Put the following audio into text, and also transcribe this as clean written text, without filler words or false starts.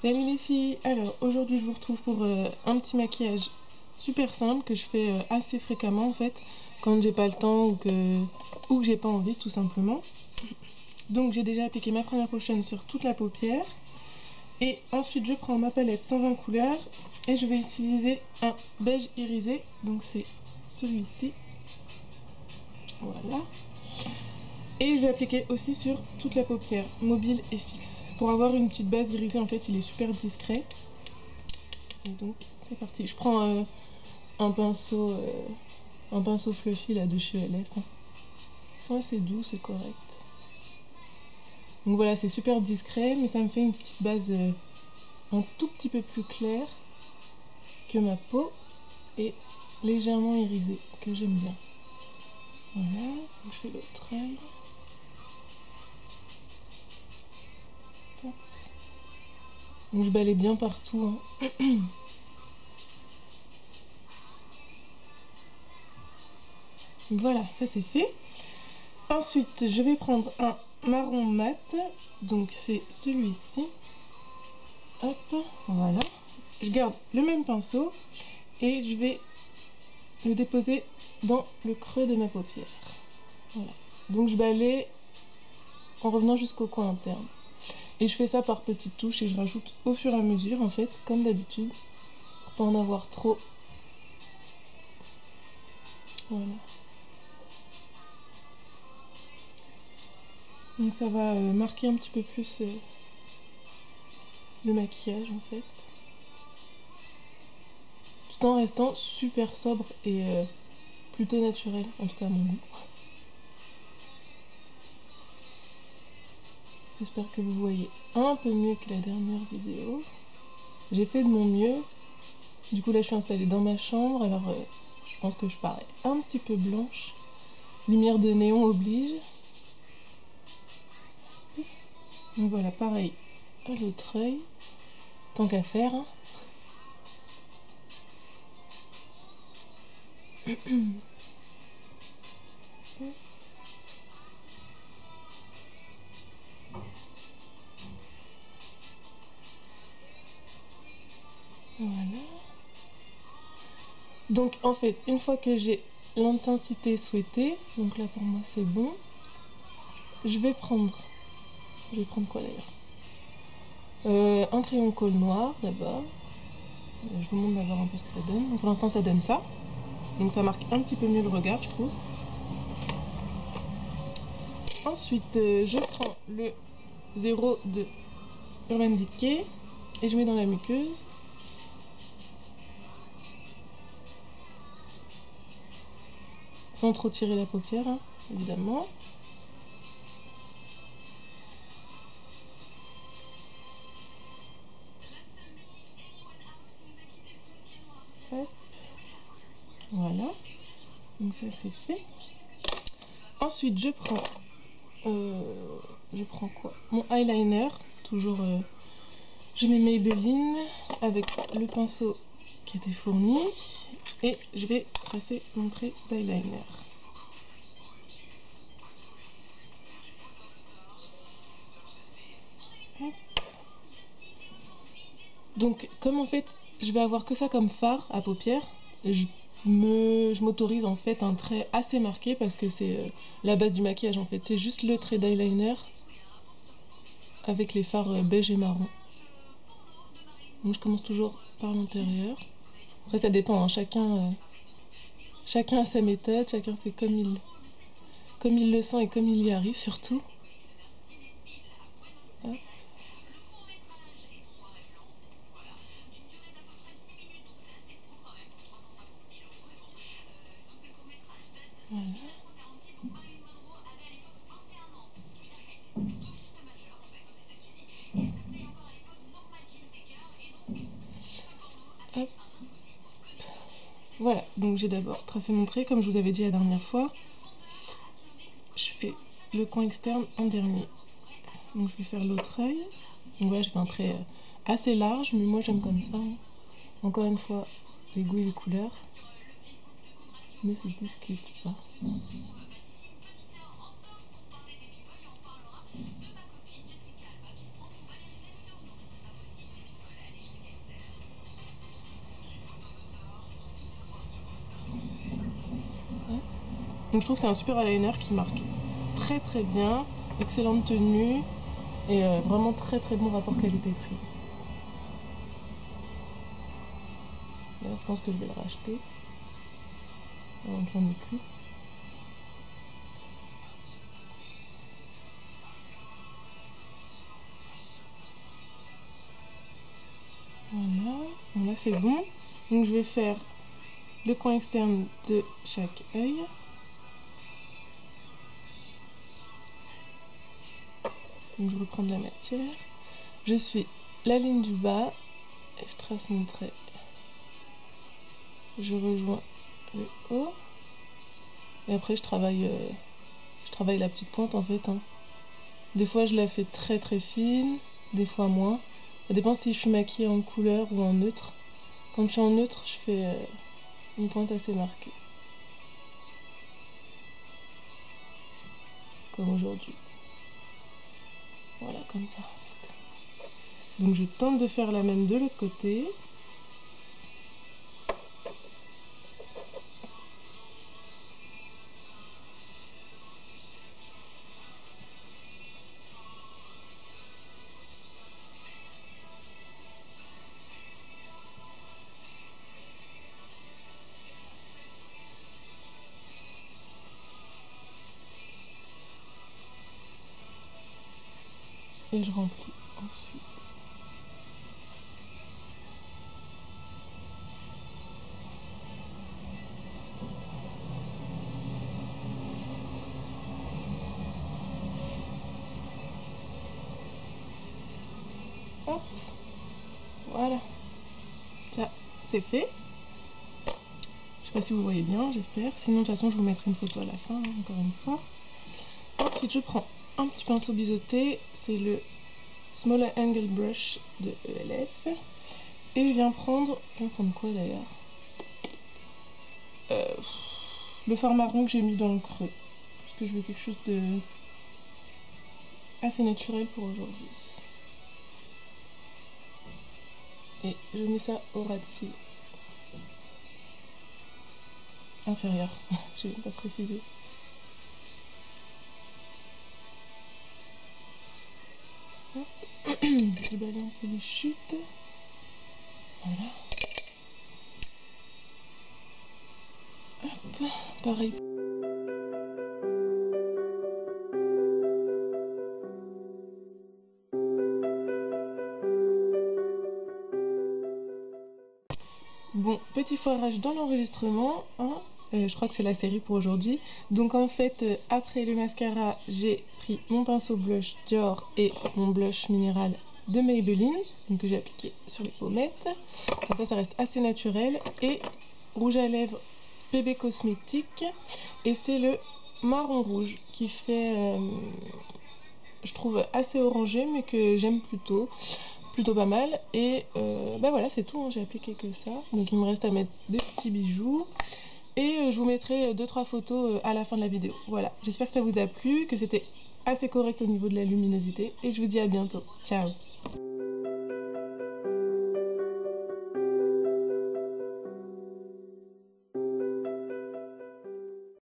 Salut les filles. Alors aujourd'hui je vous retrouve pour un petit maquillage super simple que je fais assez fréquemment en fait quand j'ai pas le temps ou que j'ai pas envie tout simplement. Donc j'ai déjà appliqué ma première potion sur toute la paupière et ensuite je prends ma palette 120 couleurs et je vais utiliser un beige irisé, donc c'est celui-ci. Voilà. Et je vais appliquer aussi sur toute la paupière, mobile et fixe. Pour avoir une petite base irisée, en fait, il est super discret. Et donc, c'est parti. Je prends un pinceau fluffy là de chez LF. Ils sont assez doux, c'est correct. Donc voilà, c'est super discret, mais ça me fait une petite base un tout petit peu plus claire que ma peau et légèrement irisée, que j'aime bien. Voilà, je fais l'autre œil. Donc je balaye bien partout. Hein. Voilà, ça c'est fait. Ensuite, je vais prendre un marron mat, donc c'est celui-ci. Hop, voilà. Je garde le même pinceau et je vais le déposer dans le creux de ma paupière. Voilà. Donc je balaye en revenant jusqu'au coin interne. Et je fais ça par petites touches et je rajoute au fur et à mesure, en fait, comme d'habitude, pour pas en avoir trop. Voilà. Donc ça va marquer un petit peu plus le maquillage, en fait. Tout en restant super sobre et plutôt naturel, en tout cas à mon goût. J'espère que vous voyez un peu mieux que la dernière vidéo. J'ai fait de mon mieux. Du coup là je suis installée dans ma chambre, alors je pense que je parais un petit peu blanche. Lumière de néon oblige. Donc voilà, pareil à l'autre œil. Tant qu'à faire. Hein. Voilà. Donc en fait, une fois que j'ai l'intensité souhaitée, donc là pour moi c'est bon, je vais prendre quoi d'ailleurs, un crayon colle noir d'abord. Je vous montre d'abord un peu ce que ça donne. Donc pour l'instant ça donne ça. Donc ça marque un petit peu mieux le regard je trouve. Ensuite je prends le 0 de Urban Decay et je mets dans la muqueuse. Sans trop tirer la paupière, hein, évidemment. Hop. Voilà. Donc ça c'est fait. Ensuite je prends quoi? Mon eyeliner. Toujours je mets Maybelline avec le pinceau qui était fourni. Et je vais tracer mon trait d'eyeliner. Donc comme en fait je vais avoir que ça comme fard à paupières, je m'autorise en fait un trait assez marqué parce que c'est la base du maquillage en fait. C'est juste le trait d'eyeliner avec les fards beige et marron. Donc je commence toujours par l'intérieur. Après ça dépend, hein. Chacun a sa méthode, chacun fait comme il le sent et comme il y arrive surtout. Hop. Voilà. Hop. Voilà, donc j'ai d'abord tracé mon trait, comme je vous avais dit la dernière fois. Je fais le coin externe en dernier. Donc je vais faire l'autre œil. Donc voilà, je fais un trait assez large, mais moi j'aime comme ça. Hein. Encore une fois, les goûts et les couleurs. Ne se discute pas. Donc je trouve que c'est un super eyeliner qui marque très très bien, excellente tenue et vraiment très très bon rapport qualité-prix. D'ailleurs je pense que je vais le racheter avant qu'il n'y en ait plus. Voilà, bon, là c'est bon. Donc je vais faire le coin externe de chaque œil. Donc je reprends de la matière. Je suis la ligne du bas et je trace mon trait. Je rejoins le haut. Et après je travaille la petite pointe en fait. Hein. Des fois je la fais très très fine, des fois moins. Ça dépend si je suis maquillée en couleur ou en neutre. Quand je suis en neutre, je fais une pointe assez marquée. Comme aujourd'hui. Voilà, comme ça en fait. Donc je tente de faire la même de l'autre côté. Et je remplis ensuite. Hop, voilà. Ça, c'est fait. Je sais pas si vous voyez bien, j'espère. Sinon, de toute façon, je vous mettrai une photo à la fin, hein, encore une fois. Ensuite, je prends un petit pinceau biseauté. C'est le Smaller Angle Brush de ELF. Et je viens prendre quoi d'ailleurs, le fard marron que j'ai mis dans le creux. Parce que je veux quelque chose de assez naturel pour aujourd'hui. Et je mets ça au ras de cils inférieur. Je vais pas préciser. Je balaye un peu les chutes. Voilà. Hop, pareil. Bon, petit foirage dans l'enregistrement, hein. Je crois que c'est la série pour aujourd'hui. Donc en fait, après le mascara, j'ai pris mon pinceau blush Dior et mon blush minéral de Maybelline, donc que j'ai appliqué sur les pommettes. Comme ça reste assez naturel. Et rouge à lèvres Bébé Cosmétique. Et c'est le marron rouge qui fait, je trouve, assez orangé, mais que j'aime plutôt pas mal. Et bah voilà, c'est tout, hein, j'ai appliqué que ça. Donc il me reste à mettre des petits bijoux. Et je vous mettrai 2-3 photos à la fin de la vidéo. Voilà, j'espère que ça vous a plu, que c'était assez correct au niveau de la luminosité. Et je vous dis à bientôt. Ciao!